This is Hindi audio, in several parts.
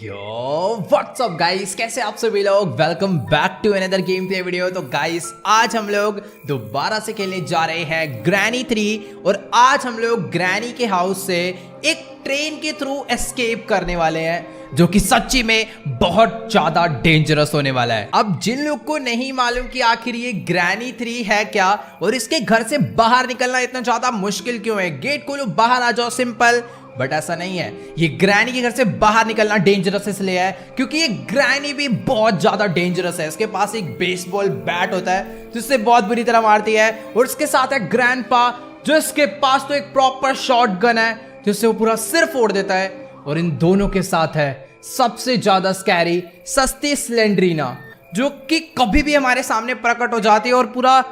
यो व्हाट्सअप गाइस, कैसे आप सभी लोग। Welcome back to another game play video. तो गाइस आज हम लोग दोबारा से खेलने जा रहे हैं ग्रैनी 3 और आज हम लोग ग्रैनी के हाउस से एक ट्रेन के थ्रू एस्केप करने वाले हैं जो कि सच्ची में बहुत ज्यादा डेंजरस होने वाला है। अब जिन लोग को नहीं मालूम कि आखिर ये ग्रैनी 3 है क्या और इसके घर से बाहर निकलना इतना ज्यादा मुश्किल क्यों है, गेट खोलो बाहर आ जाओ सिंपल, बट ऐसा नहीं है। ये ग्रैनी के घर से बाहर निकलना डेंजरस इसलिए है क्योंकि ये ग्रैनी भी बहुत ज्यादा डेंजरस है। इसके पास एक बेसबॉल बैट होता है जिससे बहुत बुरी तरह मारती है और इसके साथ है ग्रैंडपा जिसके पास तो एक प्रॉपर शॉटगन है जिससे वो पूरा सिर फोड़ देता है। और इन दोनों के साथ है सबसे ज्यादा स्कैरी सस्ती स्लेंड्रीना जो कि कभी भी हमारे सामने प्रकट हो जाती है और पूरा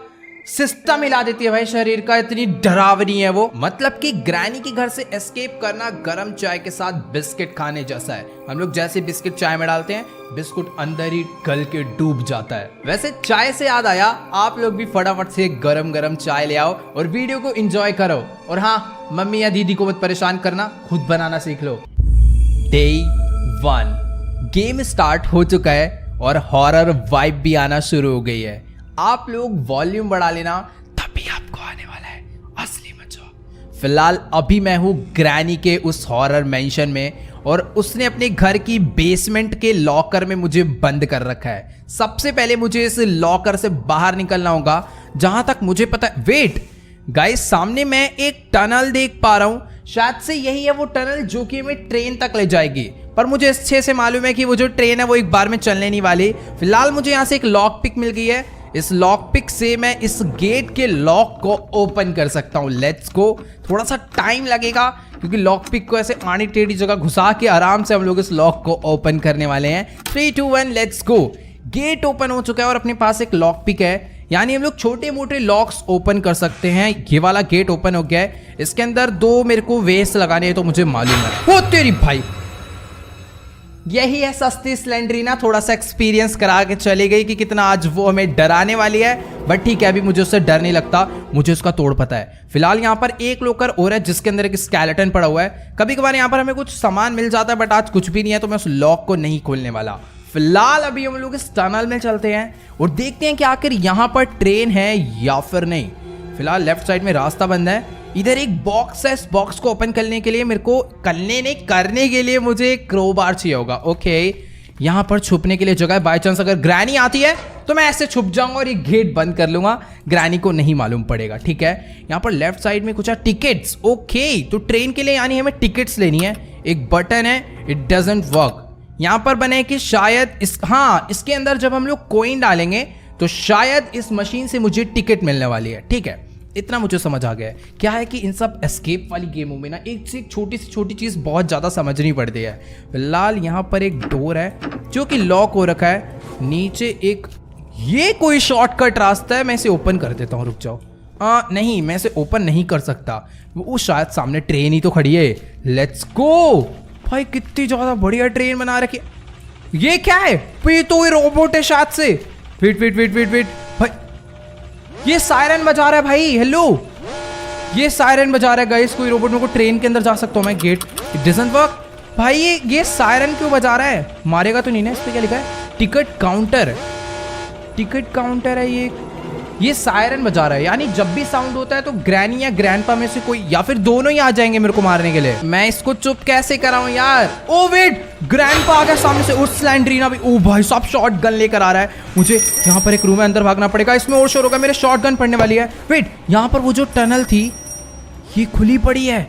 सिस्टम हिला देती है भाई शरीर का, इतनी डरावनी है वो। मतलब कि ग्रैनी के घर से एस्केप करना गरम चाय के साथ बिस्किट खाने जैसा है। हम लोग जैसे बिस्किट चाय में डालते हैं बिस्कुट अंदर ही गल के डूब जाता है। वैसे चाय से याद आया, आप लोग भी फटाफट से गरम गरम चाय ले आओ और वीडियो को एंजॉय करो। और हाँ, मम्मी या दीदी को मत परेशान करना, खुद बनाना सीख लो। डे 1 गेम स्टार्ट हो चुका है और हॉरर वाइब भी आना शुरू हो गई है। आप लोग वॉल्यूम बढ़ा लेना, तभी आपको आने वाला है असली मजा। फिलहाल अभी मैं हूँ ग्रैनी के उस हॉरर मेंशन में और उसने अपने घर की बेसमेंट के लॉकर में मुझे बंद कर रखा है। सबसे पहले मुझे इस लॉकर से बाहर निकलना होगा जहां तक मुझे पता है। वेट गाइस, सामने मैं एक टनल देख पा रहा हूं, शायद से यही है वो टनल जो कि हमें ट्रेन तक ले जाएगी। पर मुझे अच्छे से मालूम है कि वो जो ट्रेन है वो एक बार में चलने नहीं वाली। फिलहाल मुझे यहाँ से एक लॉक पिक मिल गई है, इस लॉक पिक से मैं इस गेट के लॉक को ओपन कर सकता हूँ। Let's go. थोड़ा सा टाइम लगेगा क्योंकि लॉक पिक को ऐसे आड़ी टेढ़ी जगह घुसा के आराम से हम लोग इस लॉक को ओपन करने वाले हैं। 3, 2, 1 लेट्स गो। गेट ओपन हो चुका है और अपने पास एक लॉक पिक है, यानी हम लोग छोटे मोटे लॉक्स ओपन कर सकते हैं। ये वाला गेट ओपन हो गया है, इसके अंदर 2 मेरे को वेस्ट लगाने हैं तो मुझे मालूम है। ओ तेरी भाई, यही है सस्ती स्लेंड्रीना, थोड़ा सा एक्सपीरियंस करा के चली गई कि कितना आज वो हमें डराने वाली है। बट ठीक है, अभी मुझे उससे डर नहीं लगता, मुझे उसका तोड़ पता है। फिलहाल यहाँ पर एक लॉकर और है जिसके अंदर एक स्केलेटन पड़ा हुआ है। कभी कभार यहाँ पर हमें कुछ सामान मिल जाता है बट आज कुछ भी नहीं है तो मैं उस लॉक को नहीं खोलने वाला। फिलहाल अभी हम लोग इस टनल में चलते हैं और देखते हैं कि आखिर यहाँ पर ट्रेन है या फिर नहीं। फिलहाल लेफ्ट साइड में रास्ता बंद है, इधर एक बॉक्स है। इस बॉक्स को ओपन करने के लिए मेरे को करने के लिए मुझे एक क्रोबार चाहिए होगा। ओके, यहाँ पर छुपने के लिए जगह है। बाय चांस अगर ग्रैनी आती है तो मैं ऐसे छुप जाऊंगा और ये गेट बंद कर लूंगा, ग्रैनी को नहीं मालूम पड़ेगा। ठीक है, यहाँ पर लेफ्ट साइड में कुछ है टिकट्स। ओके, तो ट्रेन के लिए यानी हमें टिकट्स लेनी है। एक बटन है, इट डजंट वर्क। यहाँ पर बने कि शायद इसके अंदर जब हम लोग कॉइन डालेंगे तो शायद इस मशीन से मुझे टिकट मिलने वाली है। ठीक है, इतना मुझे समझ आ गया है। क्या है कि इन सब एस्केप वाली गेमों में ना एक से एक छोटी से छोटी चीज़ बहुत ज़्यादा समझनी पड़ती है। फिलहाल यहाँ पर एक डोर है जो कि लॉक हो रखा है। नीचे एक ये कोई शॉर्टकट रास्ता है, मैं इसे ओपन कर देता हूँ। रुक जाओ, नहीं मैं इसे ओपन नहीं कर सकता, वो शायद सामने ट्रेन ही तो खड़ी है। लेट्स गो भाई, कितनी ज़्यादा बढ़िया ट्रेन बना रखी है। ये क्या है? ये तो ये रोबोट है शायद से। Wait wait wait wait wait भाई, ये सायरन बजा रहा है भाई। हेलो, ये सायरन बजा रहा है गाइस। कोई रोबोट मेरे को ट्रेन के अंदर जा सकता हूँ मैं। गेट इट डजंट वर्क भाई। ये सायरन क्यों बजा रहा है? मारेगा तो नहीं ना? इस पे क्या लिखा है? Ticket counter. टिकट काउंटर है ये सायरन बजा रहा है, यानी जब भी साउंड होता है तो ग्रैनी या ग्रैंडपा में से कोई या फिर दोनों ही आ जाएंगे मेरे को मारने के लिए। मैं इसको चुप कैसे कराऊं यार? ओ वेट, ग्रैंडपा आ गया सामने से। उस स्लेंड्रीना भी, ओ भाई साहब शॉर्ट गन लेकर आ रहा है। मुझे यहाँ पर एक रूम है, अंदर भागना पड़ेगा। इसमें और शोर होगा, मेरे शॉर्ट गन पड़ने वाली है। वेट, यहाँ पर वो जो टनल थी ये खुली पड़ी है,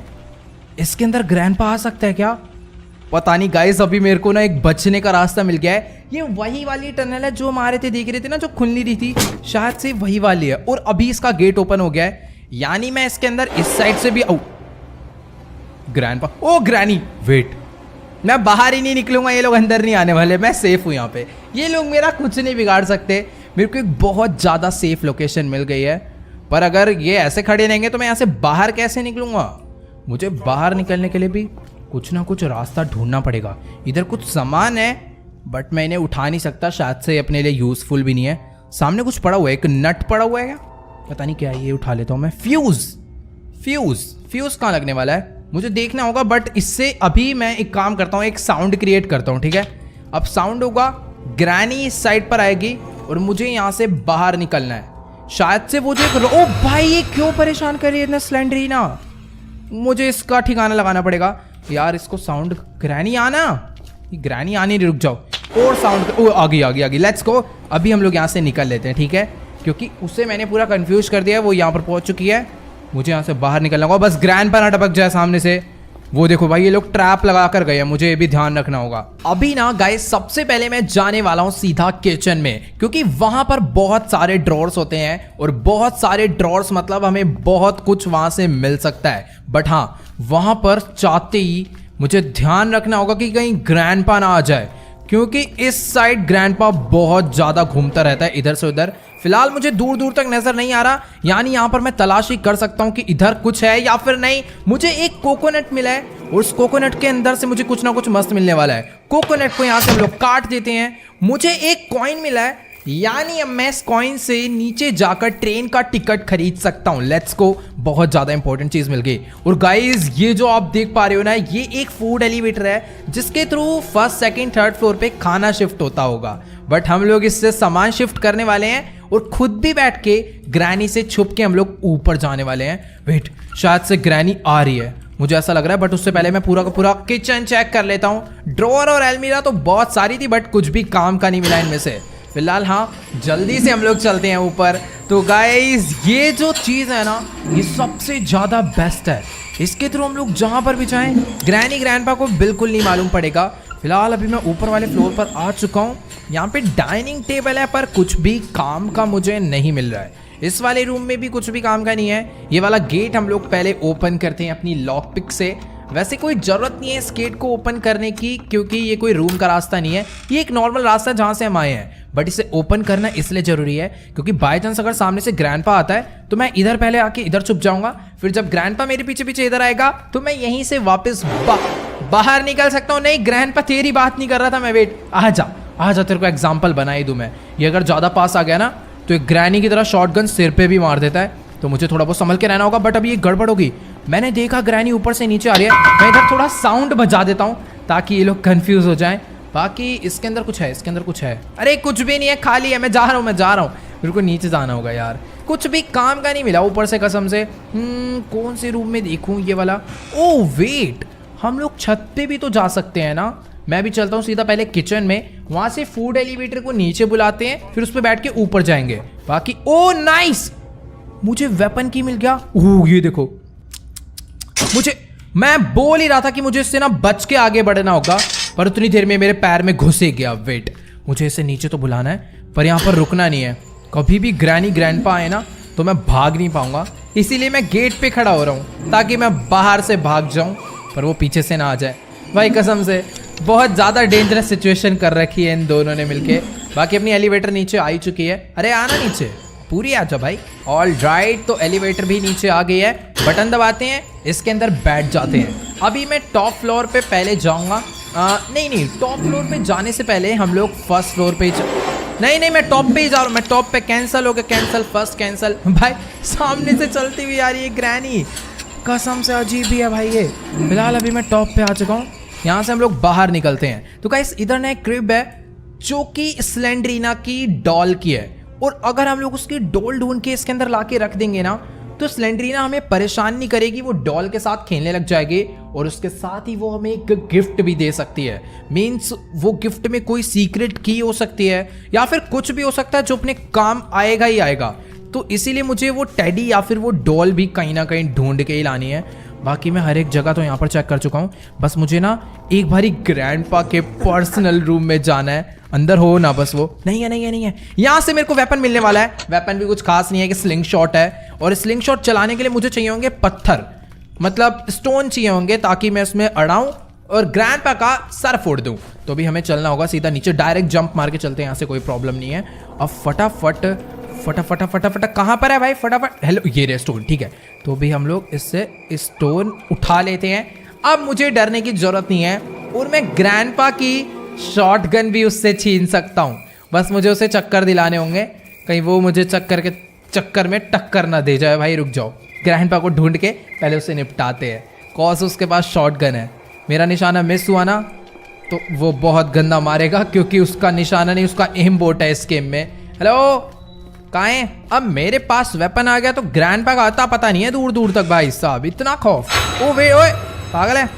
इसके अंदर ग्रैंडपा आ सकता है क्या? पता नहीं गाइस, अभी मेरे को ना एक बचने का रास्ता मिल गया है। ये वही वाली टनल है जो हमारे थे देख रहे थे ना, जो खुल नहीं रही थी, शायद से वही वाली है। और अभी इसका गेट ओपन हो गया है, यानी मैं इसके अंदर इस साइड से भी ग्रैंडपा, ओ ग्रैनी, वेट, मैं बाहर ही नहीं निकलूंगा, ये लोग अंदर नहीं आने वाले, मैं सेफ हूं यहाँ पे। ये लोग मेरा कुछ नहीं बिगाड़ सकते। मेरे को एक बहुत ज्यादा सेफ लोकेशन मिल गई है, पर अगर ये ऐसे खड़े रहेंगे तो मैं यहाँ से बाहर कैसे निकलूंगा? मुझे बाहर निकलने के लिए भी कुछ ना कुछ रास्ता ढूंढना पड़ेगा। इधर कुछ सामान है बट मैं इन्हें उठा नहीं सकता, शायद से अपने लिए यूजफुल भी नहीं है। सामने कुछ पड़ा हुआ है, एक नट पड़ा हुआ है क्या? पता नहीं क्या है, ये उठा लेता हूँ मैं। फ्यूज कहाँ लगने वाला है? मुझे देखना होगा। बट इससे अभी मैं एक काम करता हूँ, एक साउंड क्रिएट करता हूँ, ठीक है। अब साउंड होगा, ग्रैनी इस साइड पर आएगी और मुझे यहाँ से बाहर निकलना है। शायद से वो जो ओ भाई ये क्यों परेशान कर रही है इतना स्लेंडरीना, मुझे इसका ठिकाना लगाना पड़ेगा यार। इसको साउंड ग्रैनी आना, ग्रैनी आने रुक जाओ। और साउंड ओ आ गई लेट्स गो। अभी हम लोग यहाँ से निकल लेते हैं, ठीक है, क्योंकि उसे मैंने पूरा कंफ्यूज कर दिया है। वो यहाँ पर पहुँच चुकी है, मुझे यहाँ से बाहर निकलना होगा। बस ग्रैंड पर ना टपक जाए सामने से। वो देखो भाई ये लोग ट्रैप लगा कर गए हैं, मुझे ये भी ध्यान रखना होगा। अभी ना गाइस सबसे पहले मैं जाने वाला हूँ सीधा किचन में, क्योंकि वहां पर बहुत सारे ड्रॉर्स होते हैं और बहुत सारे ड्रॉर्स मतलब हमें बहुत कुछ वहां से मिल सकता है। बट हाँ वहां पर चाहते ही मुझे ध्यान रखना होगा कि कहीं ग्रैंडपा ना आ जाए, क्योंकि इस साइड ग्रैंडपा बहुत ज्यादा घूमता रहता है इधर से उधर। फिलहाल मुझे दूर दूर तक नजर नहीं आ रहा, यानी यहाँ पर मैं तलाशी कर सकता हूँ कि इधर कुछ है या फिर नहीं। मुझे एक कोकोनट मिला है और उस कोकोनट के अंदर से मुझे कुछ ना कुछ मस्त मिलने वाला है। कोकोनट को यहाँ से हम लोग काट देते हैं। मुझे एक कॉइन मिला है, यानी अब मैं इस कॉइन से नीचे जाकर ट्रेन का टिकट खरीद सकता हूँ। लेट्स गो, बहुत ज्यादा इंपॉर्टेंट चीज मिल गई। और गाइज ये जो आप देख पा रहे हो ना, ये एक फूड एलिवेटर है जिसके through first second third floor पे खाना शिफ्ट होता होगा। बट हम लोग इससे सामान शिफ्ट करने वाले हैं और खुद भी बैठ के ग्रैनी से छुप के हम लोग ऊपर जाने वाले हैं। वेट, शायद से ग्रैनी आ रही है, मुझे ऐसा लग रहा है। बट उससे पहले मैं पूरा का पूरा किचन चेक कर लेता हूँ। ड्रॉअर और अलमीरा तो बहुत सारी थी बट कुछ भी काम का नहीं मिला इनमें से। फिलहाल हाँ जल्दी से हम लोग चलते हैं ऊपर। तो गाइस ये जो चीज़ है ना, ये सबसे ज़्यादा बेस्ट है। इसके थ्रू हम लोग जहाँ पर भी जाएं ग्रैनी ग्रैंडपा को बिल्कुल नहीं मालूम पड़ेगा। फिलहाल अभी मैं ऊपर वाले फ्लोर पर आ चुका हूँ। यहाँ पे डाइनिंग टेबल है पर कुछ भी काम का मुझे नहीं मिल रहा है। इस वाले रूम में भी कुछ भी काम का नहीं है। ये वाला गेट हम लोग पहले ओपन करते हैं अपनी लॉक पिक से। वैसे कोई ज़रूरत नहीं है इस गेट को ओपन करने की, क्योंकि ये कोई रूम का रास्ता नहीं है, ये एक नॉर्मल रास्ता है जहाँ से हम आए हैं। बट इसे ओपन करना इसलिए ज़रूरी है क्योंकि बाय चांस अगर सामने से ग्रैंडपा आता है तो मैं इधर पहले आके इधर छुप जाऊंगा। फिर जब ग्रैंडपा मेरे पीछे पीछे इधर आएगा तो मैं यहीं से वापस बाहर निकल सकता हूँ। नहीं ग्रैंडपा तेरी बात नहीं कर रहा था मैं, वेट आ जा तेरे को एग्जाम्पल बनाई दूँ मैं। ये अगर ज़्यादा पास आ गया ना तो एक ग्रैनी की तरह शॉटगन सिर पे भी मार देता है, तो मुझे थोड़ा बहुत संभल के रहना होगा। बट अभी ये गड़बड़ होगी, मैंने देखा ग्रैनी ऊपर से नीचे आ रही है। मैं इधर थोड़ा साउंड बजा देता हूँ ताकि ये लोग कंफ्यूज हो जाएं। बाकी इसके अंदर कुछ है, इसके अंदर कुछ है। अरे कुछ भी नहीं है, खाली है। मैं जा रहा हूँ मेरे को नीचे जाना होगा यार। कुछ भी काम का नहीं मिला ऊपर से कसम से। कौन से रूम में देखूँ ये वाला? ओ वेट, हम लोग छत पे भी तो जा सकते हैं ना। मैं भी चलता हूँ सीधा पहले किचन में, वहां से फूड एलिवेटर को नीचे बुलाते हैं, फिर उस पर बैठ के ऊपर जाएंगे। बाकी ओ नाइस, मुझे वेपन की मिल गया। ओह ये देखो, मैं बोल ही रहा था कि मुझे इससे ना बच के आगे बढ़ना होगा, पर उतनी देर में मेरे पैर में घुस ही गया। वेट, मुझे इसे नीचे तो बुलाना है पर यहाँ पर रुकना नहीं है। कभी भी ग्रैनी ग्रैंडपा आए ना तो मैं भाग नहीं पाऊंगा, इसीलिए मैं गेट पे खड़ा हो रहा हूँ ताकि मैं बाहर से भाग जाऊँ पर वो पीछे से ना आ जाए। भाई कसम से बहुत ज़्यादा डेंजरस सिचुएशन कर रखी है इन दोनों ने मिलके। बाकी अपनी एलिवेटर नीचे आ ही चुकी है। अरे आना नीचे, पूरी आ जाओ भाई। ऑल राइट, तो एलिवेटर भी नीचे आ गई है। बटन दबाते हैं, इसके अंदर बैठ जाते हैं। अभी मैं टॉप फ्लोर पे पहले जाऊंगा। नहीं, टॉप फ्लोर पे जाने से पहले हम लोग फर्स्ट फ्लोर पे नहीं, मैं टॉप पे ही जा रहा हूँ। मैं टॉप पे कैंसिल हो गया, कैंसिल, फर्स्ट कैंसिल। भाई सामने से चलती हुई आ रही है ग्रैनी, कसम से अजीब ही है भाई ये। फिलहाल अभी मैं टॉप पे आ चुका हूँ, यहाँ से हम लोग बाहर निकलते हैं। तो गाइस इधर ना एक क्रिब है जो कि स्लेंडरीना की डॉल की है, और अगर हम लोग उसकी डॉल ढूंढ के इसके अंदर ला के रख देंगे ना तो स्लेंडरीना हमें परेशान नहीं करेगी, वो डॉल के साथ खेलने लग जाएगी और उसके साथ ही वो हमें एक गिफ्ट भी दे सकती है। मीन्स वो गिफ्ट में कोई सीक्रेट की हो सकती है या फिर कुछ भी हो सकता है जो अपने काम आएगा ही आएगा। तो इसीलिए मुझे वो टेडी या फिर वो डॉल भी कहीं ना कहीं ढूंढ के ही लानी है। बाकी मैं हर एक जगह तो यहाँ पर चेक कर चुका हूँ, बस मुझे ना एक बारी ग्रैंडपा के पर्सनल रूम में जाना है। अंदर हो ना बस वो। नहीं है। यहाँ से मेरे को वेपन मिलने वाला है। वेपन भी कुछ खास नहीं है कि स्लिंग शॉट है, और स्लिंग शॉट चलाने के लिए मुझे चाहिए होंगे पत्थर, मतलब स्टोन चाहिए होंगे ताकि मैं उसमें अड़ाऊं और ग्रैंडपा का सर फोड़ दूं। तो भी हमें चलना होगा सीधा नीचे, डायरेक्ट जंप मार के चलते हैं, यहाँ से कोई प्रॉब्लम नहीं है। अब फटाफट कहाँ पर है भाई? फटाफट, हेलो, ये रे स्टोन, ठीक है। तो भी हम लोग इससे स्टोन उठा लेते हैं। अब मुझे डरने की जरूरत नहीं है, और मैं ग्रैंडपा की शॉटगन भी उससे छीन सकता हूँ। बस मुझे उसे चक्कर दिलाने होंगे, कहीं वो मुझे चक्कर में टक्कर ना दे जाए। भाई रुक जाओ, ग्रैंडपा को ढूंढ के पहले उसे निपटाते हैं। कॉज उसके पास शॉटगन है। मेरा निशाना मिस हुआ ना तो वो बहुत गंदा मारेगा, क्योंकि उसका निशाना नहीं, उसका एम बोट है इस गेम में। हेलो, कहाँ है? अब मेरे पास वेपन आ गया तो ग्रैंडपा का आता पता नहीं है दूर दूर तक। भाई साहब इतना खौफ। ओ वे ओए, पागल है।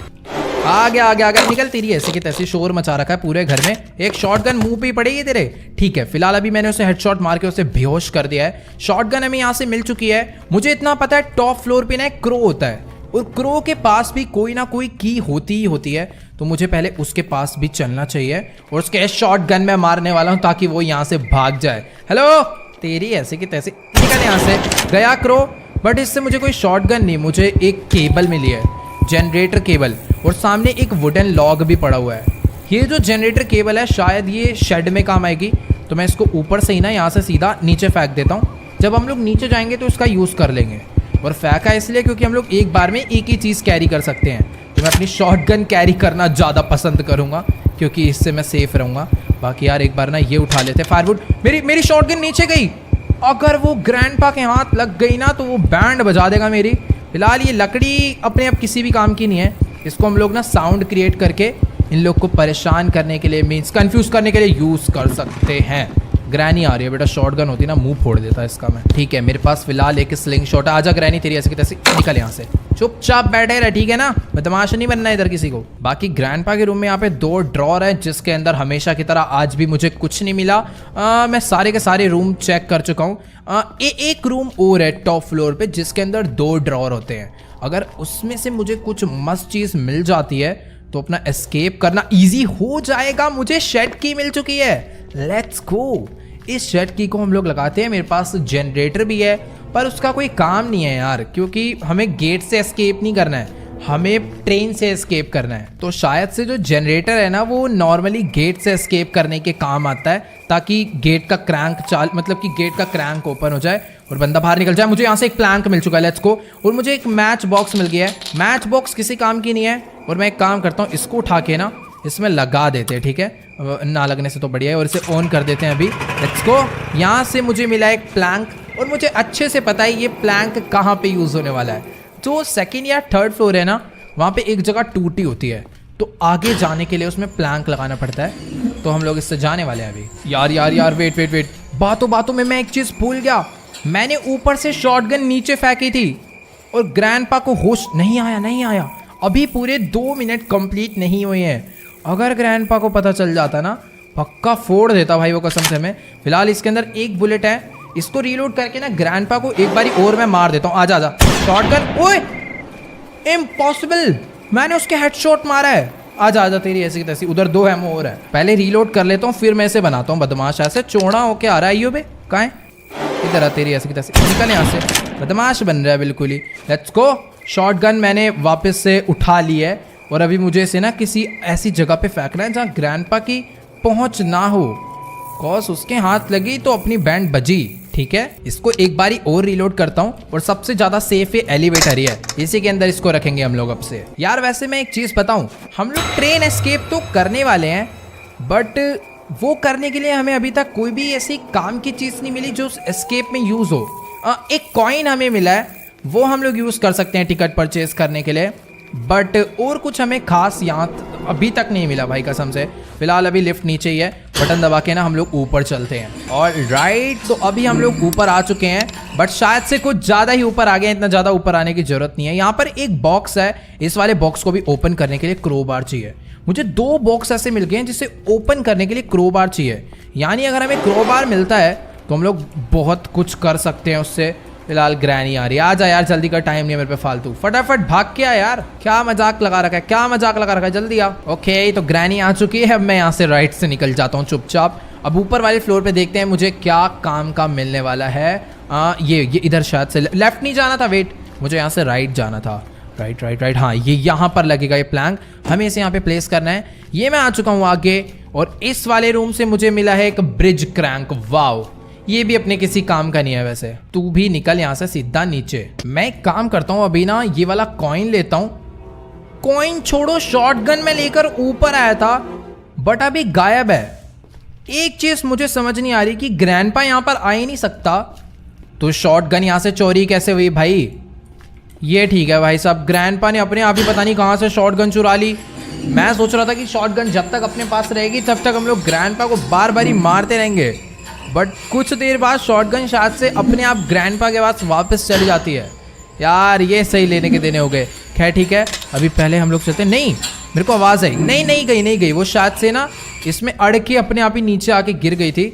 आ गया निकल। तेरी ऐसी की तैसी शोर मचा रखा है पूरे घर में। एक शॉटगन मुंह पे ही पड़ेगी तेरे। ठीक है, फिलहाल अभी मैंने उसे हेडशॉट मार के उसे बेहोश कर दिया है। शॉटगन हमें यहाँ से मिल चुकी है। मुझे इतना पता है टॉप फ्लोर पे ना एक क्रो होता है, और क्रो के पास भी कोई ना कोई की होती ही होती है, तो मुझे पहले उसके पास भी चलना चाहिए और उसके शॉटगन में मारने वाला हूँ ताकि वो यहाँ से भाग जाए। हेलो, तेरी ऐसे की तैसे, निकल यहाँ से। गया क्रो, बट इससे मुझे कोई शॉटगन नहीं, मुझे एक केबल मिली है, जनरेटर केबल, और सामने एक वुडन लॉग भी पड़ा हुआ है। ये जो जनरेटर केबल है शायद ये शेड में काम आएगी, तो मैं इसको ऊपर से ही ना यहाँ से सीधा नीचे फेंक देता हूँ। जब हम लोग नीचे जाएंगे तो इसका यूज़ कर लेंगे। और फेंका इसलिए क्योंकि हम लोग एक बार में एक ही चीज़ कैरी कर सकते हैं, तो मैं अपनी शॉटगन कैरी करना ज़्यादा पसंद करूँगा क्योंकि इससे मैं सेफ रहूँगा। बाकी यार एक बार ना ये उठा लेते फायरवुड। मेरी शॉटगन नीचे गई। अगर वो ग्रैंडपा के हाथ लग गई ना तो वो बैंड बजा देगा मेरी। फिलहाल ये लकड़ी अपने आप किसी भी काम की नहीं है, इसको हम लोग ना साउंड क्रिएट करके इन लोग को परेशान करने के लिए, मीन्स कंफ्यूज करने के लिए यूज़ कर सकते हैं। ग्रैनी आ रही है बेटा, शॉटगन होती ना मुंह फोड़ देता इसका मैं। ठीक है, मेरे पास फिलहाल एक स्लिंग शॉट है। आजा ग्रैनी, तेरी ऐसी की तैसी, निकल यहाँ से। चुपचाप बैठे रहे, ठीक है ना, बदमाश नहीं बनना इधर किसी को। बाकी ग्रैंडपा के रूम में यहाँ पे 2 ड्रॉर है, जिसके अंदर हमेशा की तरह आज भी मुझे कुछ नहीं मिला। मैं सारे के सारे रूम चेक कर चुका हूँ। एक रूम और है टॉप फ्लोर पे जिसके अंदर 2 ड्रॉर होते हैं। अगर उसमें से मुझे कुछ मस्त चीज़ मिल जाती है तो अपना एस्केप करना इजी हो जाएगा। मुझे शेड की मिल चुकी है, लेट्स गो। इस शेड की को हम लोग लगाते हैं। मेरे पास जनरेटर भी है पर उसका कोई काम नहीं है यार, क्योंकि हमें गेट से एस्केप नहीं करना है, हमें ट्रेन से एस्केप करना है। तो शायद से जो जनरेटर है ना वो नॉर्मली गेट से एस्केप करने के काम आता है, ताकि गेट का क्रैंक मतलब कि गेट का क्रैंक ओपन हो जाए और बंदा बाहर निकल जाए। मुझे यहाँ से एक प्लैंक मिल चुका है, लेट्स गो। और मुझे एक मैच बॉक्स मिल गया है। मैच बॉक्स किसी काम की नहीं है, और मैं एक काम करता हूँ, इसको उठा के ना इसमें लगा देते हैं, ठीक है, ना लगने से तो बढ़िया है। और इसे ऑन कर देते हैं अभी, लेट्स गो। यहाँ से मुझे मिला एक प्लैंक, और मुझे अच्छे से पता है ये प्लैंक कहाँ पे यूज़ होने वाला है। जो 2nd या 3rd फ्लोर है ना, वहाँ पे एक जगह टूटी होती है, तो आगे जाने के लिए उसमें प्लैंक लगाना पड़ता है। तो हम लोग इससे जाने वाले हैं अभी। यार वेट, बातों में मैं एक चीज़ भूल गया। मैंने ऊपर से शॉटगन नीचे फेंकी थी और ग्रैंडपा को होश नहीं आया। अभी पूरे 2 मिनट कंप्लीट नहीं हुए हैं। अगर ग्रैंडपा को पता चल जाता ना, पक्का फोड़ देता भाई वो, कसम से। मैं फिलहाल इसके अंदर एक बुलेट है, इसको रीलोड करके ना ग्रैंडपा को एक बारी और मैं मार देता हूँ। आजा शॉटगन। ओए इम्पॉसिबल, मैंने उसके हेडशॉट मारा है। आजा तेरी ऐसी तैसी। उधर 2 एमओ और है, पहले रीलोड कर लेता हूँ फिर मैं इसे बनाता हूँ बदमाश। ऐसे चौड़ा होके आ रहा है यूबे, कहाँ है? इधर आ, तेरी ऐसी तैसी, निकल यहाँ से। बदमाश बन रहा है बिल्कुल ही। Let's go. शॉटगन मैंने वापस से उठा ली है, और अभी मुझे इसे ना किसी ऐसी जगह पे फेंकना है जहाँ ग्रैंडपा की पहुँच ना हो, कॉज उसके हाथ लगी तो अपनी बैंड बजी। ठीक है, इसको एक बारी और रीलोड करता हूँ, और सबसे ज्यादा सेफ ये एलिवेटर ही है, इसी के अंदर इसको रखेंगे हम लोग अब से। यार वैसे मैं एक चीज बताऊं, हम लोग ट्रेन एस्केप तो करने वाले हैं, बट वो करने के लिए हमें अभी तक कोई भी ऐसी काम की चीज नहीं मिली जो एस्केप में यूज हो। एक कॉइन हमें मिला है, वो हम लोग यूज कर सकते हैं टिकट परचेज करने के लिए, बट और कुछ हमें खास यहाँ अभी तक नहीं मिला भाई, कसम से। फिलहाल अभी लिफ्ट नीचे ही है, बटन दबा के ना हम लोग ऊपर चलते हैं। और राइट, तो अभी हम लोग ऊपर आ चुके हैं, बट शायद से कुछ ज़्यादा ही ऊपर आ गए। इतना ज़्यादा ऊपर आने की जरूरत नहीं है। यहाँ पर एक बॉक्स है, इस वाले बॉक्स को भी ओपन करने के लिए क्रोबार चाहिए। मुझे 2 बॉक्स ऐसे मिल गए हैं जिसे ओपन करने के लिए क्रोबार चाहिए, यानी अगर हमें क्रोबार मिलता है तो हम लोग बहुत कुछ कर सकते हैं उससे। फिलहाल ग्रैनी आ रही है, आजा यार, जल्दी का टाइम नहीं है मेरे पे फालतू, फटाफट भाग के आ यार। क्या मजाक लगा रखा है, जल्दी आ। ओके, तो ग्रैनी आ चुकी है। अब मैं यहाँ से राइट से निकल जाता हूँ चुपचाप। अब ऊपर वाले फ्लोर पे देखते हैं मुझे क्या काम का मिलने वाला है। ये इधर शायद से लेफ्ट नहीं जाना था, वेट, मुझे यहाँ से राइट जाना था। राइट, हाँ, ये यहाँ पर लगेगा ये प्लैंक, हमें इसे यहाँ पे प्लेस करना है। ये मैं आ चुका हूँ आगे, और इस वाले रूम से मुझे मिला है एक ब्रिज क्रैंक। वाओ, ये भी अपने किसी काम का नहीं है वैसे। तू भी निकल यहाँ से सीधा नीचे। मैं एक काम करता हूँ, अभी ना ये वाला कॉइन लेता हूँ। कॉइन छोड़ो, शॉटगन में लेकर ऊपर आया था बट अभी गायब है। एक चीज मुझे समझ नहीं आ रही कि ग्रैंडपा यहाँ पर आ ही नहीं सकता, तो शॉटगन यहाँ से चोरी कैसे हुई भाई? ये ठीक है भाई साहब, ग्रैंडपा ने अपने आप ही पता नहीं कहाँ से शॉटगन चुरा ली। मैं सोच रहा था कि शॉटगन जब तक अपने पास रहेगी तब तक हम लोग ग्रैंडपा को बार बार ही मारते रहेंगे, बट कुछ देर बाद शॉटगन शायद से अपने आप ग्रैंडपा के पास वापस चली जाती है। यार ये सही लेने के देने हो गए। खैर ठीक है, अभी पहले हम लोग चलते। नहीं, मेरे को आवाज़ आई। नहीं गई। वो शायद से ना इसमें अड़ के अपने आप ही नीचे आके गिर गई थी।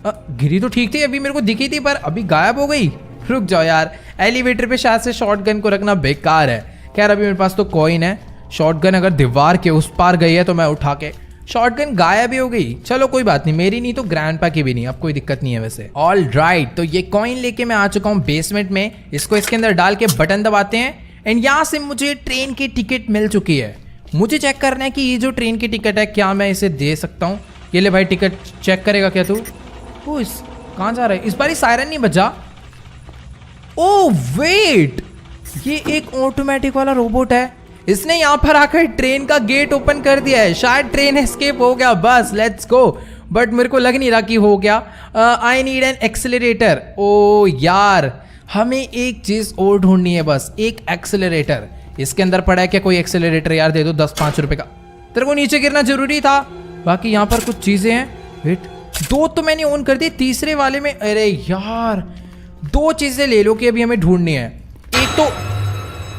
गिरी तो ठीक थी, अभी मेरे को दिखी थी, पर अभी गायब हो गई। रुक जाओ यार, एलिवेटर पे शायद से शॉटगन को रखना बेकार है। खैर अभी मेरे पास तो कॉइन है, शॉटगन अगर दीवार के उस पार गई है तो मैं उठा के, शॉटगन गायब ही हो गई। चलो कोई बात नहीं, मेरी नहीं तो ग्रैंडपा की भी नहीं, अब कोई दिक्कत नहीं है वैसे। ऑल राइट, तो ये कॉइन लेके मैं आ चुका हूँ बेसमेंट में। इसको इसके अंदर डाल के बटन दबाते हैं एंड यहाँ से मुझे ट्रेन की टिकट मिल चुकी है। मुझे चेक करना है कि ये जो ट्रेन की टिकट है क्या मैं इसे दे सकता हूँ। ये ले भाई टिकट, चेक करेगा क्या तू? कहाँ जा रहा है? इस बार ही सायरन नहीं बजा। ओ वेट, ये एक ऑटोमेटिक वाला रोबोट है। इसने यहाँ पर आकर ट्रेन का गेट ओपन कर दिया है। शायद ट्रेन एस्केप हो गया, बस लेट्स गो। बट मेरे को लग नहीं रहा कि हो गया। I need an accelerator. ओ यार, हमें एक चीज़ और ढूंढनी है, बस एक एक्सेलरेटर। इसके अंदर पड़ा है क्या कोई एक्सेलरेटर? यार दे दो 10-5 रुपए का। तेरे को नीचे गिरना जरूरी था। बाकी यहाँ पर कुछ चीज़ें हैं। वेट, 2 तो मैंने ऑन कर दी, तीसरे वाले में अरे यार 2 चीज़ें ले लो कि अभी हमें ढूंढनी है। एक तो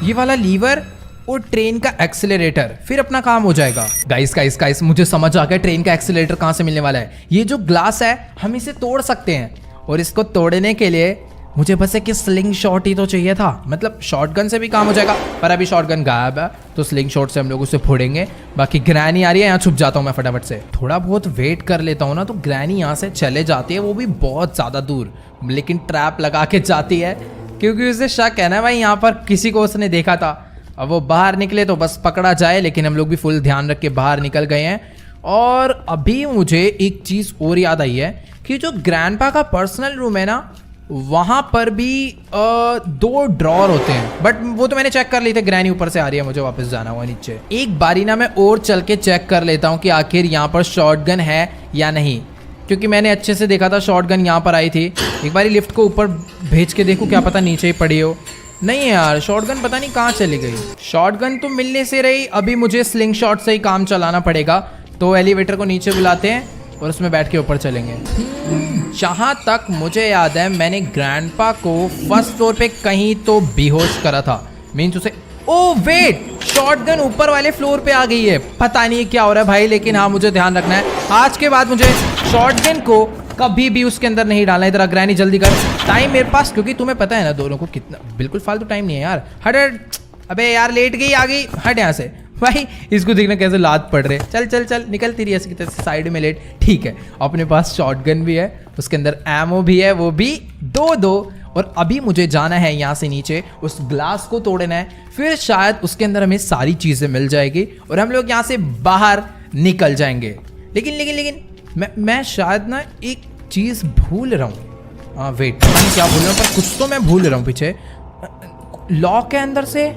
ये वाला लीवर और ट्रेन का एक्सेलरेटर, फिर अपना काम हो जाएगा। गाइस मुझे समझ आ गया ट्रेन का एक्सेलरेटर कहाँ से मिलने वाला है। ये जो ग्लास है हम इसे तोड़ सकते हैं, और इसको तोड़ने के लिए मुझे बस एक स्लिंग शॉट ही तो चाहिए था। मतलब शॉटगन से भी काम हो जाएगा, पर अभी शॉटगन गायब है तो स्लिंग शॉट से हम लोग उसे फोड़ेंगे। बाकी ग्रैनी आ रही है, यहाँ छुप जाता हूँ मैं फटाफट से। थोड़ा बहुत वेट कर लेता हूँ ना तो ग्रैनी यहाँ से चले जाती है, वो भी बहुत ज़्यादा दूर, लेकिन ट्रैप लगा के जाती है क्योंकि उसे शक है ना भाई यहाँ पर किसी को उसने देखा था। अब वो बाहर निकले तो बस पकड़ा जाए, लेकिन हम लोग भी फुल ध्यान रख के बाहर निकल गए हैं। और अभी मुझे एक चीज़ और याद आई है कि जो ग्रैंडपा का पर्सनल रूम है ना, वहाँ पर भी 2 ड्रॉर होते हैं, बट वो तो मैंने चेक कर लिए थे। ग्रैनी ऊपर से आ रही है, मुझे वापस जाना हुआ नीचे। एक बारी ना मैं और चल के चेक कर लेता हूँ कि आखिर यहाँ पर शॉटगन है या नहीं, क्योंकि मैंने अच्छे से देखा था शॉटगन यहाँ पर आई थी। एक बारी लिफ्ट को ऊपर भेज के देखूँ, क्या पता नीचे ही पड़ी हो। नहीं यार, शॉटगन पता नहीं कहाँ चली गई। शॉटगन तो मिलने से रही, अभी मुझे स्लिंग शॉट से ही काम चलाना पड़ेगा। तो एलिवेटर को नीचे बुलाते हैं और उसमें बैठ के ऊपर चलेंगे। जहाँ तक मुझे याद है मैंने ग्रैंडपा को फर्स्ट फ्लोर पे कहीं तो बेहोश करा था, मीन्स उसे। ओ वेट, शॉटगन ऊपर वाले फ्लोर पे आ गई है। पता नहीं क्या हो रहा है भाई, लेकिन हाँ मुझे ध्यान रखना है, आज के बाद मुझे शॉटगन को कभी भी उसके अंदर नहीं डालना। इधर ग्रैनी जल्दी कर, टाइम मेरे पास, क्योंकि तुम्हें पता है ना दोनों को कितना बिल्कुल फालतू टाइम नहीं है यार। हट, अबे यार लेट गई, आ गई, हट यहाँ से। भाई इसको देखना कैसे लात पड़ रहे। चल निकलती रही ऐसे की तरह साइड में लेट। ठीक है, अपने पास शॉटगन भी है, उसके अंदर एमो भी है, वो भी 2-2। और अभी मुझे जाना है यहाँ से नीचे, उस ग्लास को तोड़ना है, फिर शायद उसके अंदर हमें सारी चीज़ें मिल जाएगी और हम लोग यहाँ से बाहर निकल जाएंगे। लेकिन मैं शायद ना एक चीज़ भूल रहा हूँ। हाँ वेट, पता नहीं क्या भूल रहा हूँ, पर कुछ तो मैं भूल रहा हूँ। पीछे लॉक है अंदर से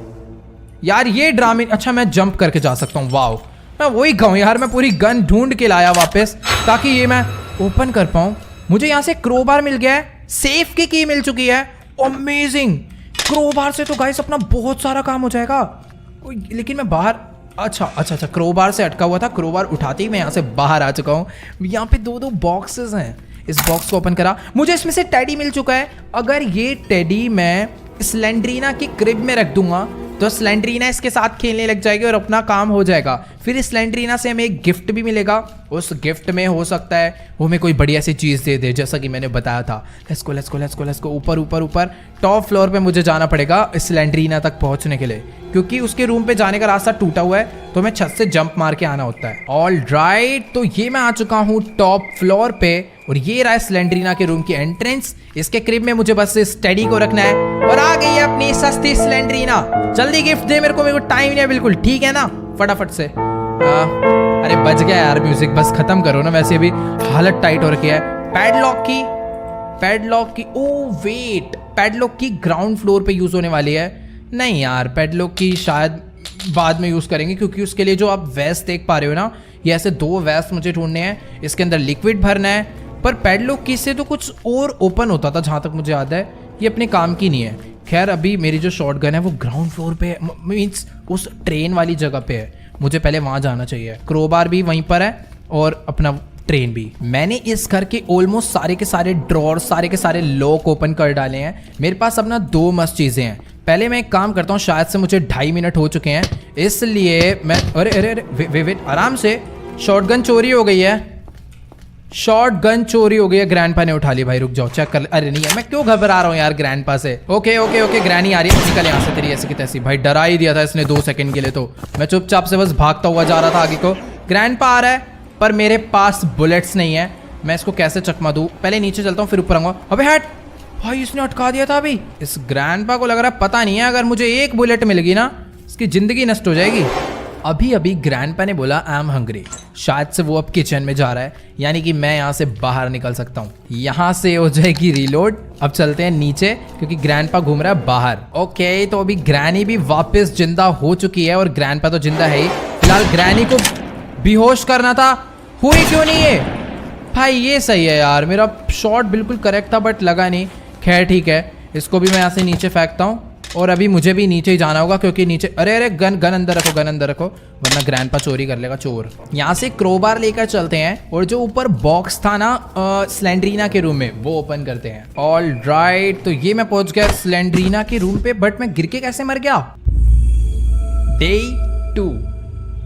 यार, ये ड्रामे। अच्छा मैं जंप करके जा सकता हूँ, वाओ। मैं वही कहूँ यार, मैं पूरी गन ढूंढ के लाया वापस ताकि ये मैं ओपन कर पाऊँ। मुझे यहाँ से क्रोबार मिल गया है, सेफ की की मिल चुकी है, अमेजिंग। क्रोबार से तो गाइस अपना बहुत सारा काम हो जाएगा। लेकिन मैं बाहर, अच्छा क्रोबार से अटका हुआ था, क्रोबार उठाते ही मैं यहाँ से बाहर आ चुका हूँ। यहाँ पे 2-2 बॉक्सेस हैं, इस बॉक्स को ओपन करा, मुझे इसमें से टेडी मिल चुका है। अगर ये टेडी मैं स्लेंड्रीना की क्रिब में रख दूंगा तो स्लेंड्रीना इसके साथ खेलने लग जाएगी और अपना काम हो जाएगा। फिर स्लेंड्रीना से हमें एक गिफ्ट भी मिलेगा, उस गिफ्ट में हो सकता है वो हमें कोई बढ़िया सी चीज़ दे दे, जैसा कि मैंने बताया था। लेट्स गो ऊपर टॉप फ्लोर पे मुझे जाना पड़ेगा स्लेंड्रीना तक पहुंचने के लिए, क्योंकि उसके रूम पे जाने का रास्ता टूटा हुआ है, तो हमें छत से जंप मार के आना होता है। ऑल राइट, तो ये मैं आ चुका हूँ टॉप फ्लोर पे और ये रहा स्लेंड्रीना के रूम की एंट्रेंस। इसके क्रिब में मुझे बस स्टडी को रखना है और आ गई है अपनी सस्ती स्लेंड्रीना। जल्दी गिफ्ट दे मेरे को टाइम नहीं है बिल्कुल, ठीक है ना? फटाफट से। अरे बज गया यार म्यूजिक, बस खत्म करो ना, वैसे भी हालत टाइट हो रखी है। पैडलॉक की ओ वेट, पैडलॉक की ग्राउंड फ्लोर पे यूज होने वाली है। नहीं यार, पैडलॉक की शायद बाद में यूज करेंगे, क्योंकि उसके लिए जो आप वेस्ट देख पा रहे हो ना, ये ऐसे 2 वेस्ट मुझे ढूंढने हैं, इसके अंदर लिक्विड भरना है। पर पैडलॉक की से तो कुछ और ओपन होता था जहां तक मुझे याद है, ये अपने काम की नहीं है। खैर अभी मेरी जो शॉटगन है वो ग्राउंड फ्लोर पे है, मीन्स उस ट्रेन वाली जगह पे है। मुझे पहले वहां जाना चाहिए। क्रोबार भी वहीं पर है और अपना ट्रेन भी। मैंने इस घर के ऑलमोस्ट सारे के सारे ड्रॉर, सारे के सारे लॉक ओपन कर डाले हैं। मेरे पास अपना 2 मस्त चीज़ें हैं। पहले मैं एक काम करता हूँ, शायद से मुझे 2.5 मिनट हो चुके हैं, इसलिए मैं अरे अरे अरे वेट आराम से। शॉटगन चोरी हो गई है, शॉटगन चोरी हो गई है। ग्रैंडपा ने उठा ली। भाई रुक जाओ, चेक कर। अरे नहीं है, मैं क्यों घबरा रहा हूँ यार ग्रैंडपा से। ओके ओके ओके, ग्रैनी आ रही है, निकल यहाँ से तेरी ऐसी की तैसी। भाई डरा ही दिया था इसने 2 सेकंड के लिए, तो मैं चुपचाप से बस भागता हुआ जा रहा था आगे को। ग्रैंडपा आ रहा है पर मेरे पास बुलेट्स नहीं है। मैं इसको कैसे चकमा दूँ? पहले नीचे चलता हूँ फिर ऊपर आऊंगा। अबे हट भाई, इसने अटका दिया था अभी। इस ग्रैंडपा को लग रहा है पता नहीं है, अगर मुझे एक बुलेट मिल गई ना इसकी जिंदगी नष्ट हो जाएगी। अभी अभी ग्रैंडपा ने बोला आई एम हंग्री। शायद से वो अब किचन में जा रहा है, यानी कि मैं यहाँ से बाहर निकल सकता हूँ। यहाँ से हो जाएगी रीलोड। अब चलते हैं नीचे क्योंकि ग्रैंडपा घूम रहा है बाहर। ओके, तो अभी ग्रैनी भी वापस जिंदा हो चुकी है और ग्रैंडपा तो जिंदा है ही। फिलहाल ग्रैनी को बेहोश करना था, हुई क्यों नहीं है भाई? ये सही है यार, मेरा शॉट बिल्कुल करेक्ट था बट लगा नहीं। खैर ठीक है, इसको भी मैं यहाँ से नीचे फेंकता हूँ और अभी मुझे भी नीचे ही जाना होगा क्योंकि नीचे अरे अरे गन अंदर रखो, गन अंदर रखो वरना ग्रैंडपा चोरी कर लेगा, चोर। यहाँ से क्रोबार लेकर चलते हैं और जो ऊपर बॉक्स था ना स्लेंड्रीना के रूम में, वो ओपन करते हैं। ऑल राइट, तो ये मैं पहुंच गया स्लेंड्रीना के रूम पे, बट मैं गिर के कैसे मर गया? Day 2।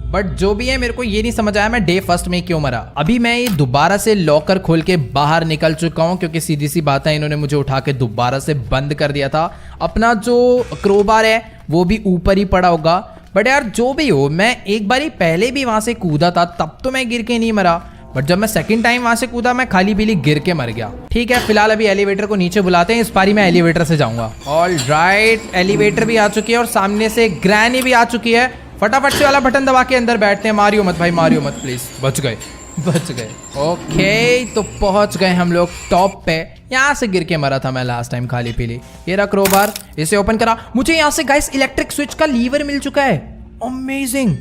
बट जो भी है मेरे को ये नहीं समझ आया मैं डे 1 में क्यों मरा। अभी मैं ये दोबारा से लॉकर खोल के बाहर निकल चुका हूँ क्योंकि सीधी सी बात है, इन्होंने मुझे उठा के दोबारा से बंद कर दिया था। अपना जो क्रोबार है वो भी ऊपर ही पड़ा होगा। बट यार जो भी हो, मैं एक बारी पहले भी वहां से कूदा था, तब तो मैं गिर के नहीं मरा। बट जब मैं सेकंड टाइम वहां से कूदा मैं खाली पीली गिर के मर गया। ठीक है, फिलहाल अभी एलिवेटर को नीचे बुलाते हैं। इस बारी मैं एलिवेटर से जाऊंगा। ऑल राइट, एलिवेटर भी आ चुकी है और सामने से ग्रैनी भी आ चुकी है। फटाफट से वाला बटन दबा के अंदर बैठते हैं। मारियो मत भाई, मारियो मत प्लीज। बच गए बच गए। ओके, तो पहुंच गए हम लोग टॉप पे। यहाँ से गिर के मरा था मैं लास्ट टाइम खाली पीली। ये रहा क्रोबार, इसे ओपन करा। मुझे यहाँ से गाइस इलेक्ट्रिक स्विच का लीवर मिल चुका है। अमेजिंग।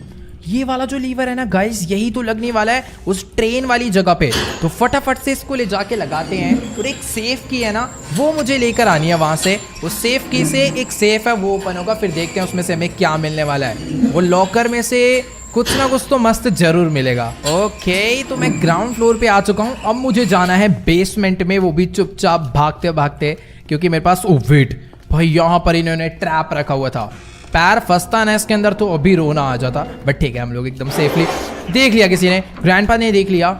ये वाला जो लीवर है ना गाइस, यही तो लगने वाला है उस ट्रेन वाली जगह पे। तो फटाफट से इसको ले जाके लगाते हैं और एक सेफ की है ना, वो मुझे लेकर आनी है वहां से। उस सेफ की से एक सेफ है वो ओपन होगा, फिर देखते हैं उसमें से हमें क्या मिलने वाला है। वो लॉकर में से कुछ ना कुछ तो मस्त जरूर मिलेगा। ओके, तो मैं ग्राउंड फ्लोर पे आ चुका हूँ। अब मुझे जाना है बेसमेंट में, वो भी चुपचाप भागते भागते, क्योंकि मेरे पास ओ वेट भाई, यहाँ पर इन्होंने ट्रैप रखा हुआ था। पैर फंसता ना इसके अंदर तो अभी रोना आ जाता। बट ठीक है, हम लोग एकदम सेफली देख लिया, किसी ने, ग्रैंडपा ने देख लिया।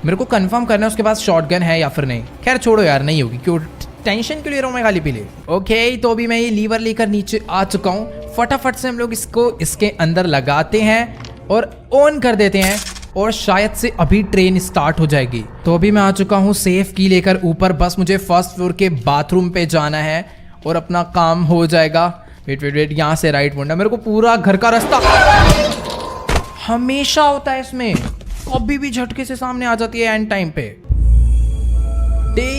मेरे को कंफर्म करना है उसके पास शॉटगन है या फिर नहीं। खैर छोड़ो यार, नहीं होगी, क्यों टेंशन क्यों ले रहा हूँ मैं खाली पीले। ओके, तो अभी मैं ये लीवर लेकर नीचे आ चुका हूँ। फटाफट से हम लोग इसको इसके अंदर लगाते हैं और ऑन कर देते हैं और शायद से अभी ट्रेन स्टार्ट हो जाएगी। तो अभी मैं आ चुका हूँ सेफ की लेकर ऊपर। बस मुझे फर्स्ट फ्लोर के बाथरूम पे जाना है और अपना काम हो जाएगा। वेट वेट वेट, यहाँ से राइट मुड़ना। मेरे को पूरा घर का रास्ता हमेशा होता है इसमें, कभी भी झटके से सामने आ जाती है एंड टाइम पे। डे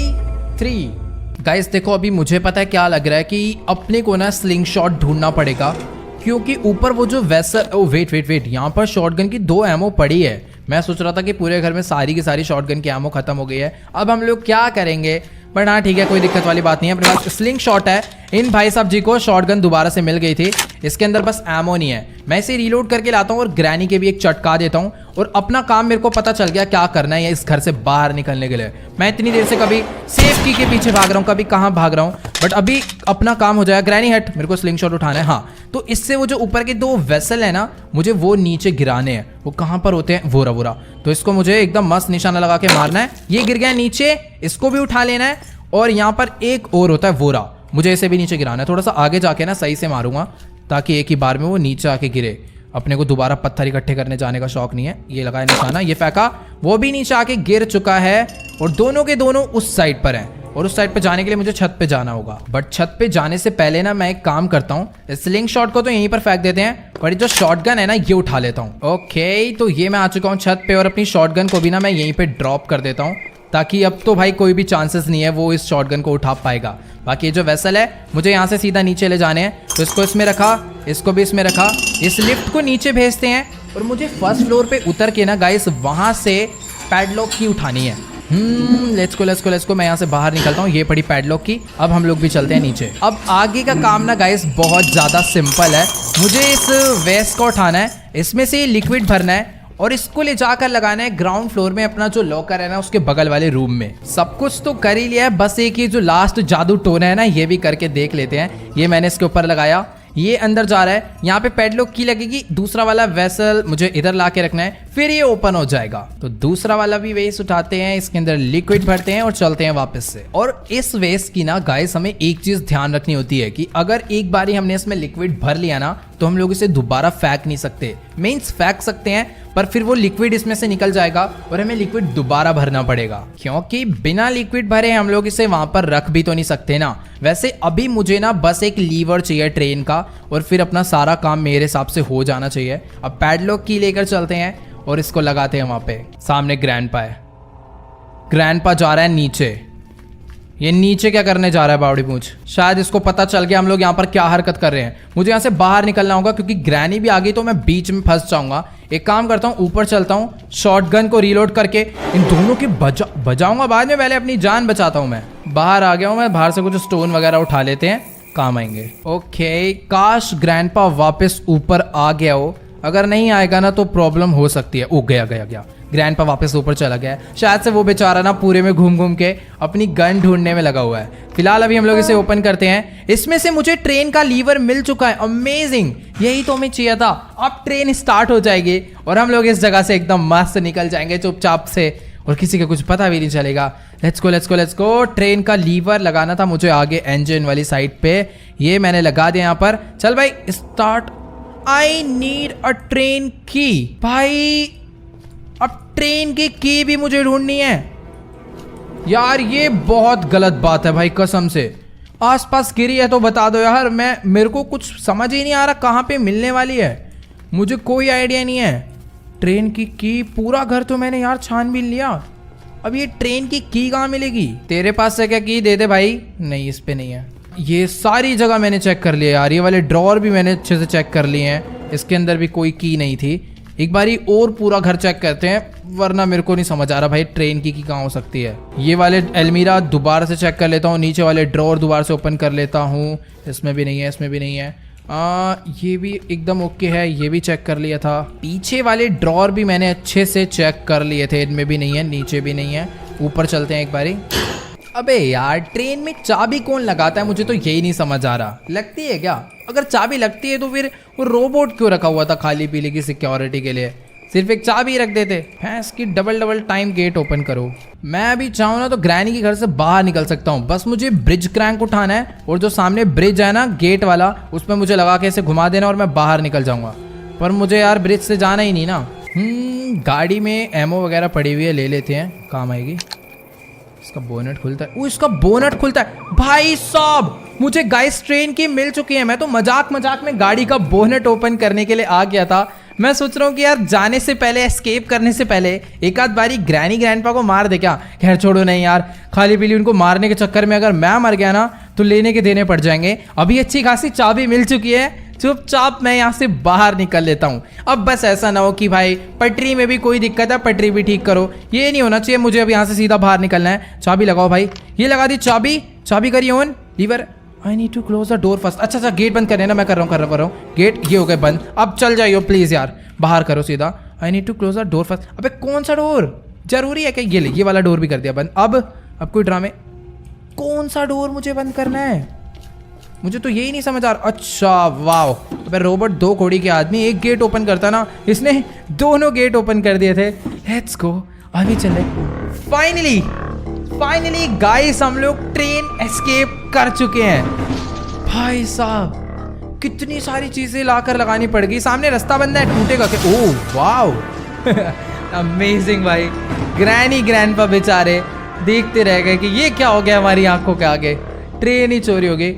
3। गाइस देखो, अभी मुझे पता है क्या लग रहा है कि अपने को ना स्लिंग शॉट ढूंढना पड़ेगा क्योंकि ऊपर वो जो vessel, oh wait wait wait, यहाँ पर शॉटगन की 2 एमओ पड़ी है। मैं सोच रहा था कि पूरे घर में सारी की सारी शॉटगन की एमओ खत्म हो गई है। अब हम लोग क्या करेंगे? बट हाँ ठीक है, कोई दिक्कत वाली बात नहीं है। अपने पास स्लिंग शॉट है। इन भाई साहब जी को शॉटगन दोबारा से मिल गई थी, इसके अंदर बस एमो नहीं है। मैं इसे रीलोड करके लाता हूँ और ग्रैनी के भी एक चटका देता हूँ और अपना काम मेरे को पता चल गया क्या करना है इस घर से बाहर निकलने के लिए। मैं इतनी देर से कभी सेफ की के पीछे भाग रहा हूँ, कभी कहाँ भाग रहा हूँ, बट अभी अपना काम हो जाएगा। ग्रैनी हट, मेरे को स्लिंग शॉट उठाना है। हाँ, तो इससे वो जो ऊपर के 2 वेसल है ना, मुझे वो नीचे गिराने हैं। वो कहाँ पर होते हैं? वोरा वोरा। तो इसको मुझे एकदम मस्त निशाना लगा के मारना है। ये गिर गया नीचे, इसको भी उठा लेना है। और यहाँ पर एक और होता है वोरा, मुझे इसे भी नीचे गिराना है। थोड़ा सा आगे जाके ना सही से मारूंगा ताकि एक ही बार में वो नीचे आके गिरे। अपने को दोबारा पत्थर इकट्ठे करने जाने का शौक नहीं है। ये लगाया निशाना, ये फेंका, वो भी नीचे आके गिर चुका है और दोनों के दोनों उस साइड पर हैं। और उस साइड पे जाने के लिए मुझे छत पे जाना होगा। बट छत पे जाने से पहले ना मैं एक काम करता हूँ, स्लिंग शॉट को तो यहीं पर फेंक देते हैं और जो शॉटगन है ना ये उठा लेता हूँ। ओके, तो ये मैं आ चुका हूँ छत पे और अपनी शॉटगन को भी ना मैं यहीं पे ड्रॉप कर देता हूँ ताकि अब तो भाई कोई भी चांसेस नहीं है वो इस शॉटगन को उठा पाएगा। बाकी ये जो वेसल है मुझे यहाँ से सीधा नीचे ले जाने हैं, तो इसको इसमें रखा, इसको भी इसमें रखा। इस लिफ्ट को नीचे भेजते हैं और मुझे फर्स्ट फ्लोर पे उतर के ना गाइस वहाँ से पैडलॉक की उठानी है। लेट्स को मैं यहाँ से बाहर निकलता हूँ। ये पड़ी पैडलॉक की। अब हम लोग भी चलते हैं नीचे। अब आगे का काम ना गाइस बहुत ज़्यादा सिंपल है। मुझे इस वेस्ट को उठाना है, इसमें से लिक्विड भरना है और इसको ले जाकर लगाना है ग्राउंड फ्लोर में अपना जो लॉकर है ना उसके बगल वाले रूम में। सब कुछ तो कर ही लिया है, बस एक ये जो लास्ट जादू टोन है ना ये भी करके देख लेते हैं। ये मैंने इसके ऊपर लगाया, ये अंदर जा रहा है। यहाँ पे पैडलॉक की लगेगी। दूसरा वाला वेसल मुझे इधर ला के रखना है, फिर ये ओपन हो जाएगा। तो दूसरा वाला भी वेस्ट उठाते हैं, इसके अंदर लिक्विड भरते हैं और चलते हैं वापस से। और इस वेस्ट की ना गाइस हमें एक चीज ध्यान रखनी होती है कि अगर एक बार हमने इसमें लिक्विड भर लिया ना तो हम लोग इसे दोबारा फेंक नहीं सकते। मीन्स फेंक सकते हैं पर फिर वो लिक्विड इसमें से निकल जाएगा और हमें लिक्विड दोबारा भरना पड़ेगा, क्योंकि बिना लिक्विड भरे हम लोग इसे वहां पर रख भी तो नहीं सकते ना। वैसे अभी मुझे ना बस एक लीवर चाहिए ट्रेन का और फिर अपना सारा काम मेरे हिसाब से हो जाना चाहिए। अब पैडलॉक की लेकर चलते हैं और इसको लगाते हैं वहां पे। सामने ग्रैंडपा है, ग्रैंडपा जा रहा है नीचे। ये नीचे क्या करने जा रहा है बावड़ी पूंछ? शायद इसको पता चल गया हम लोग यहाँ पर क्या हरकत कर रहे हैं। मुझे यहाँ से बाहर निकलना होगा क्योंकि ग्रैनी भी आ गई तो मैं बीच में फंस जाऊंगा। एक काम करता हूँ, ऊपर चलता हूँ, शॉटगन को रीलोड करके इन दोनों की बजाऊंगा बाद में। पहले अपनी जान बचाता हूँ। मैं बाहर आ गया हूँ, मैं बाहर से कुछ स्टोन वगैरह उठा लेते हैं, काम आएंगे। ओके, काश ग्रैंडपा वापस ऊपर आ गया हो। अगर नहीं आएगा ना तो प्रॉब्लम हो सकती है। ओ गया ग्रैंडपा वापस ऊपर चला गया है। शायद से वो बेचारा ना पूरे में घूम घूम के अपनी गन ढूंढने में लगा हुआ है। फिलहाल अभी हम लोग इसे ओपन करते हैं। इसमें से मुझे ट्रेन का लीवर मिल चुका है। अमेजिंग, यही तो हमें चाहिए था। अब ट्रेन स्टार्ट हो जाएगी और हम लोग इस जगह से एकदम मस्त निकल जाएंगे चुपचाप से और किसी का कुछ पता भी नहीं चलेगा। Let's go. ट्रेन का लीवर लगाना था मुझे आगे इंजन वाली साइड पे। ये मैंने लगा दिया यहाँ पर। चल भाई start. I need a train की। भाई अब ट्रेन की भी मुझे ढूंढनी है यार। ये बहुत गलत बात है भाई, कसम से। आसपास गिरी है तो बता दो यार। मेरे को कुछ समझ ही नहीं आ रहा कहाँ पे मिलने वाली है। मुझे कोई आइडिया नहीं है। ट्रेन की पूरा घर तो मैंने यार छानबीन लिया। अब ये ट्रेन की कहाँ मिलेगी? तेरे पास से क्या की दे दे भाई। नहीं, इस पे नहीं है। ये सारी जगह मैंने चेक कर लिया यार। ये वाले ड्रॉअर भी मैंने अच्छे से चेक कर लिए हैं। इसके अंदर भी कोई की नहीं थी। एक बारी और पूरा घर चेक करते हैं, वरना मेरे को नहीं समझ आ रहा भाई ट्रेन की कहाँ हो सकती है। ये वाले अलमीरा दोबारा से चेक कर लेता हूँ। नीचे वाले ड्रॉअर दोबारा से ओपन कर लेता हूँ। इसमें भी नहीं है, इसमें भी नहीं है। ये भी एकदम ओके है। ये भी चेक कर लिया था। पीछे वाले ड्रॉअर भी मैंने अच्छे से चेक कर लिए थे। इनमें भी नहीं है, नीचे भी नहीं है। ऊपर चलते हैं एक बारी। अबे यार, ट्रेन में चाबी कौन लगाता है? मुझे तो यही नहीं समझ आ रहा। लगती है क्या? अगर चाबी लगती है तो फिर वो रोबोट क्यों रखा हुआ था खाली पीली की सिक्योरिटी के लिए? सिर्फ एक चाबी रख देते। भैंस की डबल टाइम गेट ओपन करो। मैं अभी चाहूँ ना तो ग्रैनी के घर से बाहर निकल सकता हूँ। बस मुझे ब्रिज क्रैंक उठाना है और जो सामने ब्रिज है ना गेट वाला, उसमें मुझे लगा के इसे घुमा देना और मैं बाहर निकल जाऊंगा। पर मुझे यार ब्रिज से जाना ही नहीं ना। गाड़ी में एमओ वगैरह पड़ी हुई है, ले लेते हैं, काम आएगी। इसका बोनट खुलता है। ओ, इसका बोनट खुलता है। भाई साहब, मुझे गाइस ट्रेन की मिल चुकी है। मैं तो मजाक में गाड़ी का बोनट ओपन करने के लिए आ गया था। मैं सोच रहा हूँ कि यार जाने से पहले, एस्केप करने से पहले एक आध बारी ग्रैंडपा को मार दे क्या। खैर छोड़ो, नहीं यार, खाली पीली उनको मारने के चक्कर में अगर मैं मर गया ना तो लेने के देने पड़ जाएंगे। अभी अच्छी खासी चाबी मिल चुकी है, चुपचाप मैं यहाँ से बाहर निकल लेता हूँ। अब बस ऐसा ना हो कि भाई पटरी में भी कोई दिक्कत है, पटरी भी ठीक करो। ये नहीं होना चाहिए। मुझे अब यहाँ से सीधा बाहर निकलना है। चाबी लगाओ भाई। ये लगा दी चाबी करिए on. Lever. I need to close the door first. अच्छा, गेट बंद करने ना। मैं कर रहा हूँ गेट। ये हो गए बंद। अब चल जाइयो प्लीज यार, बाहर करो सीधा। I need to close the door first. अबे कौन सा डोर? जरूरी है क्या? ये वाला डोर भी कर दिया बंद। अब कोई ड्रामे। कौन सा डोर मुझे बंद करना है? मुझे तो यही नहीं समझ आ रहा। अच्छा वाओ, अबे रोबोट दो कोड़ी के आदमी, एक गेट ओपन करता ना, इसने दोनों गेट ओपन कर दिए थे। लेट्स गो, अभी चले। फाइनली गाइस, हम लोग ट्रेन एस्केप कर चुके हैं। भाई साहब, कितनी सारी चीजें लाकर लगानी पड़ गई। सामने रास्ता बंद है, टूटेगा क्या? ओह वाओ, अमेजिंग भाई। ग्रैंडपा बेचारे देखते रह गए कि ये क्या हो गया हमारी आंखों के आगे। ट्रेन ही चोरी हो गई।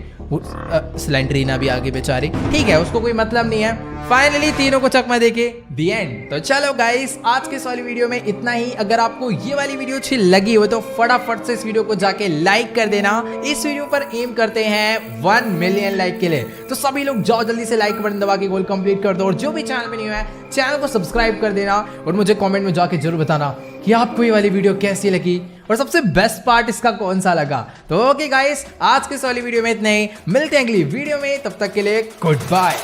स्लेंड्रीना भी आगे बेचारी। ठीक है, उसको कोई मतलब नहीं है। फाइनली तीनों को चकमा देके दी एंड। तो चलो गाइस, आज के इस वाली वीडियो में इतना ही। अगर आपको ये वाली वीडियो अच्छी लगी हो तो फटाफट से इस वीडियो को जाके लाइक कर देना। इस वीडियो पर एम करते हैं 1 मिलियन लाइक के लिए। तो सभी लोग जाओ जल्दी से लाइक बटन दबा के गोल कंप्लीट कर दो। और जो भी चैनल पे नहीं है, चैनल को सब्सक्राइब कर देना और मुझे कमेंट में जाके जरूर बताना कि आपको ये वाली वीडियो कैसी लगी। और सबसे बेस्ट पार्ट इसका कौन सा लगा। तो ओके गाइस, आज के इस वाली वीडियो में इतना ही, मिलते हैं अगली वीडियो में, तब तक के लिए गुड बाय।